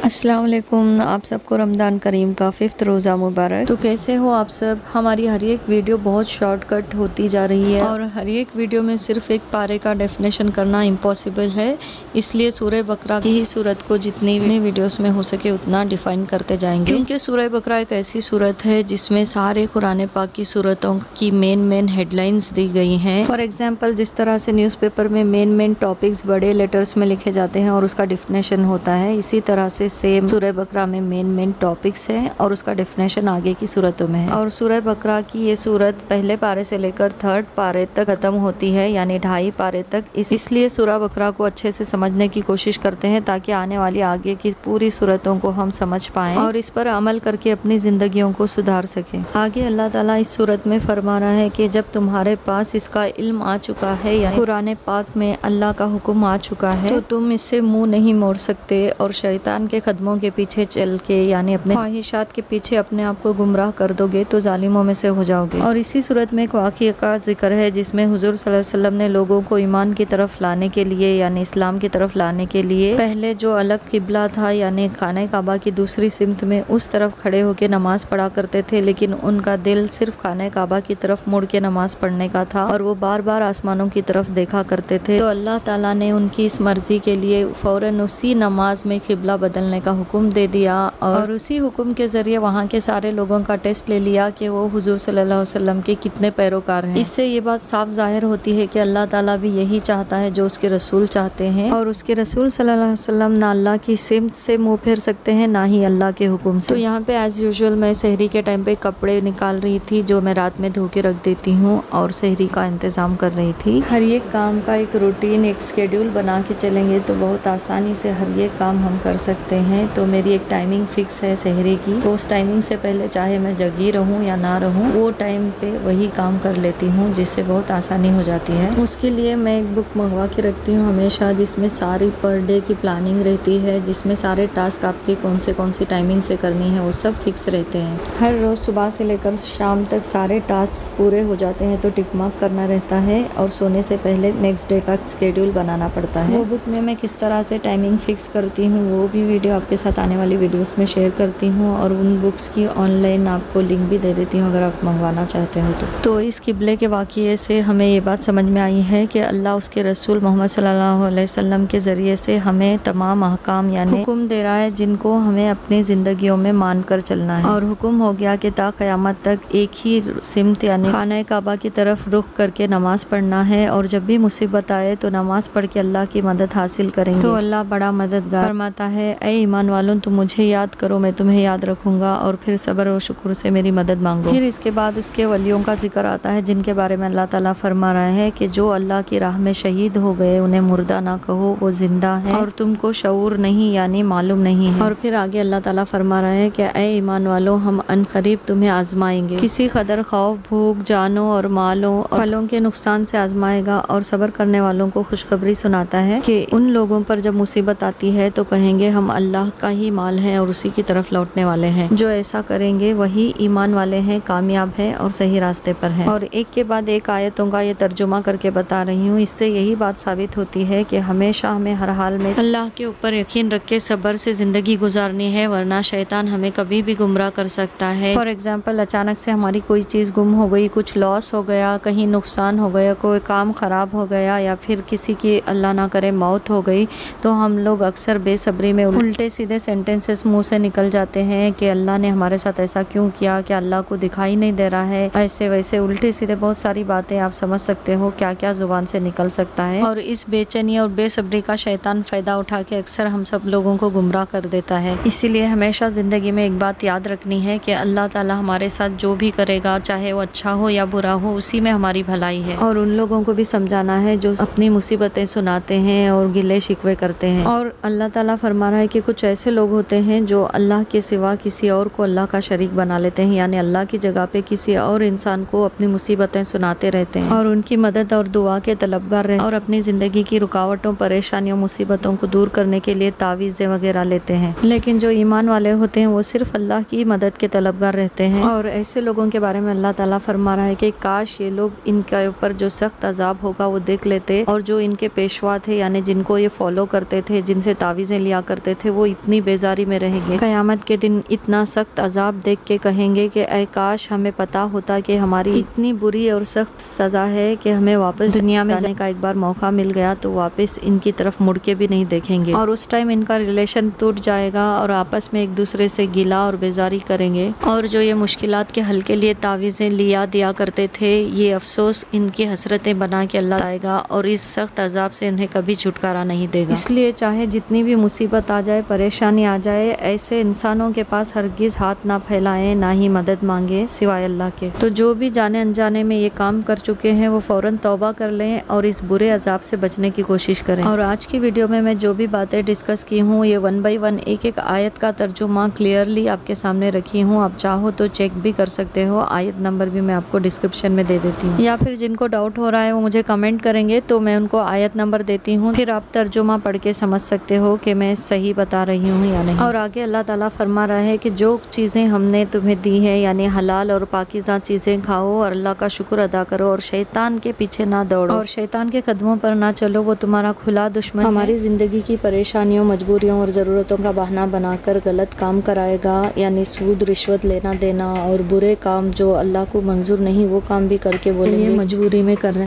अस्सलाम वालेकुम। आप सबको रमज़ान करीम का 5th रोज़ा मुबारक। तो कैसे हो आप सब। हमारी हर एक वीडियो बहुत शॉर्टकट होती जा रही है और हर एक वीडियो में सिर्फ एक पारे का डेफिनेशन करना इम्पॉसिबल है, इसलिए सूरह बकरा की ही सूरत को जितनी वीडियोस में हो सके उतना डिफाइन करते जाएंगे, क्योंकि सूरह बकरा एक ऐसी सूरत है जिसमें सारे कुरान पाक की सूरतों की मेन हेडलाइंस दी गई हैं। फॉर एग्जाम्पल, जिस तरह से न्यूज़पेपर में मेन टॉपिक्स बड़े लेटर्स में लिखे जाते हैं और उसका डिफिनेशन होता है, इसी तरह से सेम सूरह बकरा में मेन टॉपिक्स हैं और उसका डेफिनेशन आगे की सूरतों में है। और सूरह बकरा की ये सूरत पहले पारे से लेकर 3rd पारे तक खत्म होती है, यानी 2.5 पारे तक। इसलिए सूरह बकरा को अच्छे से समझने की कोशिश करते हैं ताकि आने वाली आगे की पूरी सूरतों को हम समझ पाएं और इस पर अमल करके अपनी जिंदगियों को सुधार सके। आगे अल्लाह ताला इस सूरत में फरमा रहा है कि जब तुम्हारे पास इसका इल्म आ चुका है, यानी कुरान पाक में अल्लाह का हुक्म आ चुका है, तो तुम इससे मुंह नहीं मोड़ सकते और शैतान के कदमों के पीछे चल के, यानी अपने ख्वाहिशात के पीछे अपने आप को गुमराह कर दोगे तो जालिमों में से हो जाओगे। और इसी सूरत में एक वाक़ये का जिक्र है जिसमें हुजूर सल्लल्लाहु अलैहि वसल्लम ने लोगों को ईमान की तरफ लाने के लिए, यानी इस्लाम की तरफ लाने के लिए, पहले जो अलग किबला था यानी खाने काबा की दूसरी सिमत में, उस तरफ खड़े होकर नमाज पढ़ा करते थे, लेकिन उनका दिल सिर्फ खाने काबा की तरफ मुड़ के नमाज पढ़ने का था और वो बार बार आसमानों की तरफ देखा करते थे। तो अल्लाह ताला ने उनकी इस मर्जी के लिए फौरन उसी नमाज में किबला बदलने का हुक्म दे दिया और उसी हुक्म के जरिए वहाँ के सारे लोगों का टेस्ट ले लिया कि वो हुजूर सल्लल्लाहु अलैहि वसल्लम के कितने पैरोकार हैं। इससे ये बात साफ जाहिर होती है कि अल्लाह ताला भी यही चाहता है जो उसके रसूल चाहते हैं, और उसके रसूल सल्लल्लाहु अलैहि वसल्लम ना अल्लाह की सिमत से मुँह फेर सकते हैं ना ही अल्लाह के हुक्म से। तो यहाँ पे एज यूजुअल मैं सहरी के टाइम पे कपड़े निकाल रही थी जो मैं रात में धो के रख देती हूँ और सहरी का इंतज़ाम कर रही थी। हर एक काम का एक रूटीन, एक स्केड्यूल बना के चलेंगे तो बहुत आसानी से हर एक काम हम कर सकते हैं। तो मेरी एक टाइमिंग फिक्स है सहरी की, तो उस टाइमिंग से पहले चाहे मैं जगी रहूं या ना रहूं, वो टाइम पे वही काम कर लेती हूं, जिससे बहुत आसानी हो जाती है। उसके लिए मैं एक बुक मंगवा के रखती हूं हमेशा, जिसमें सारी पर डे की प्लानिंग रहती है, जिसमें सारे टास्क आपके कौन सी टाइमिंग से करनी है वो सब फिक्स रहते हैं। हर रोज़ सुबह से लेकर शाम तक सारे टास्क पूरे हो जाते हैं तो टिक मार्क करना रहता है और सोने से पहले नेक्स्ट डे का स्केड्यूल बनाना पड़ता है। वो बुक में मैं किस तरह से टाइमिंग फिक्स करती हूँ वो भी वीडियो आपके साथ आने वाली वीडियोस में शेयर करती हूँ और उन बुक्स की ऑनलाइन आपको लिंक भी दे देती हूँ अगर आप मंगवाना चाहते हो तो इस किबले के वाक़ये से हमें ये बात समझ में आई है कि अल्लाह उसके रसूल मोहम्मद सल्लल्लाहु अलैहि वसल्लम के ज़रिए से हमें तमाम अहकाम यानी हुक्म दे रहा है जिनको हमें अपनी ज़िंदगियों में मान कर चलना है। और हुक्म हो गया कि ता क़यामत तक एक ही सिमत यानी खाना काबा की तरफ रुख करके नमाज पढ़ना है, और जब भी मुसीबत आए तो नमाज पढ़ के अल्लाह की मदद हासिल करेंगे तो अल्लाह बड़ा मददगार फरमाता है, ऐ ईमान वालों तुम मुझे याद करो मैं तुम्हें याद रखूंगा और फिर सब्र और शुक्र से मेरी मदद मांगो। फिर इसके बाद उसके वलियों का जिक्र आता है जिनके बारे में अल्लाह ताला फरमा रहा है कि जो अल्लाह की राह में शहीद हो गए उन्हें मुर्दा ना कहो, वो जिंदा है और तुमको शऊर नहीं यानी मालूम नहीं है। और फिर आगे अल्लाह ताला फरमा रहा है कि ऐ ईमान वालों हम अनकरीब तुम्हें आजमाएंगे, किसी कदर खौफ भूख जानों और मालों और फलों के नुकसान से आजमाएगा, और सब्र करने वालों को खुशखबरी सुनाता है कि उन लोगों पर जब मुसीबत आती है तो कहेंगे हम अल्लाह का ही माल है और उसी की तरफ लौटने वाले हैं। जो ऐसा करेंगे वही ईमान वाले हैं, कामयाब है और सही रास्ते पर है। और एक के बाद एक आयतों का ये तर्जुमा करके बता रही हूँ। इससे यही बात साबित होती है कि हमेशा हमें हर हाल में अल्लाह के ऊपर यकीन रख के सब्र से जिंदगी गुजारनी है, वरना शैतान हमें कभी भी गुमराह कर सकता है। फॉर एग्जाम्पल, अचानक से हमारी कोई चीज़ गुम हो गई, कुछ लॉस हो गया, कहीं नुकसान हो गया, कोई काम खराब हो गया या फिर किसी की अल्लाह ना करे मौत हो गई, तो हम लोग अक्सर बेसब्री में उल्टे सीधे सेंटेंसेस मुंह से निकल जाते हैं कि अल्लाह ने हमारे साथ ऐसा क्यों किया, क्या अल्लाह को दिखाई नहीं दे रहा है, ऐसे वैसे उल्टे सीधे बहुत सारी बातें आप समझ सकते हो क्या क्या जुबान से निकल सकता है। और इस बेचैनी और बेसब्री का शैतान फ़ायदा उठा के अक्सर हम सब लोगों को गुमराह कर देता है। इसीलिए हमेशा ज़िंदगी में एक बात याद रखनी है कि अल्लाह ताला हमारे साथ जो भी करेगा, चाहे वो अच्छा हो या बुरा हो, उसी में हमारी भलाई है। और उन लोगों को भी समझाना है जो अपनी मुसीबतें सुनाते हैं और गिले शिकवे करते हैं। और अल्लाह ताला फरमा रहा है कि कुछ ऐसे लोग होते हैं जो अल्लाह के सिवा किसी और को अल्लाह का शरीक बना लेते हैं, यानी अल्लाह की जगह पे किसी और इंसान को अपनी मुसीबतें सुनाते रहते हैं और उनकी मदद और दुआ के तलबगार रहते हैं और अपनी ज़िंदगी की रुकावटों, परेशानियों, मुसीबतों को दूर करने के लिए तावीज़ें वगैरह लेते हैं। लेकिन जो ईमान वाले होते हैं वो सिर्फ अल्लाह की मदद के तलबगार रहते हैं। और ऐसे लोगों के बारे में अल्लाह ताला फरमा रहा है कि काश ये लोग इनके ऊपर जो सख्त अजाब होगा वो देख लेते, और जो इनके पेशवा थे यानी जिनको ये फॉलो करते थे, जिनसे तावीज़ें लिया करते थे, वो इतनी बेजारी में रहेंगे। क़यामत के दिन इतना सख्त अजाब देख के कहेंगे कि ऐ काश हमें पता होता कि हमारी इतनी बुरी और सख्त सज़ा है कि हमें वापस दुनिया में जाने का एक बार मौका मिल गया तो वापस इनकी तरफ मुड़ के भी नहीं देखेंगे, और उस टाइम इनका रिलेशन टूट जाएगा और आपस में एक दूसरे से गिला और बेजारी करेंगे। और जो ये मुश्किलात के हल के लिए तावीज़ें लिया दिया करते थे, ये अफसोस इनकी हसरतें बना के अल्लाह आएगा और इस सख्त अजाब से इन्हें कभी छुटकारा नहीं देगा। इसलिए चाहे जितनी भी मुसीबत आ जाए, परेशानी आ जाए, ऐसे इंसानों के पास हरगिज़ हाथ ना फैलाएं, ना ही मदद मांगे सिवाय अल्लाह के। तो जो भी जाने अनजाने में ये काम कर चुके हैं वो फ़ौरन तौबा कर लें और इस बुरे अजाब से बचने की कोशिश करें। और आज की वीडियो में मैं जो भी बातें डिस्कस की हूँ, ये 1 बाय 1 एक एक आयत का तर्जुमा क्लियरली आपके सामने रखी हूँ। आप चाहो तो चेक भी कर सकते हो, आयत नंबर भी मैं आपको डिस्क्रिप्शन में दे देती हूँ, या फिर जिनको डाउट हो रहा है वो मुझे कमेंट करेंगे तो मैं उनको आयत नंबर देती हूँ, फिर आप तर्जुमा पढ़ के समझ सकते हो कि मैं सही बता रही हूँ या नहीं। और आगे अल्लाह ताला फरमा रहा है कि जो चीज़ें हमने तुम्हें दी है, यानी हलाल और पाकीज़ा चीज़ें खाओ और अल्लाह का शुक्र अदा करो और शैतान के पीछे ना दौड़ो और शैतान के कदमों पर ना चलो, वो तुम्हारा खुला दुश्मन है। हमारी ज़िंदगी की परेशानियों, मजबूरियों और ज़रूरतों का बहाना बनाकर गलत काम कराएगा, यानी सूद, रिश्वत लेना देना और बुरे काम जो अल्लाह को मंजूर नहीं वो काम भी करके बोलेंगे मजबूरी में कर रहे हैं।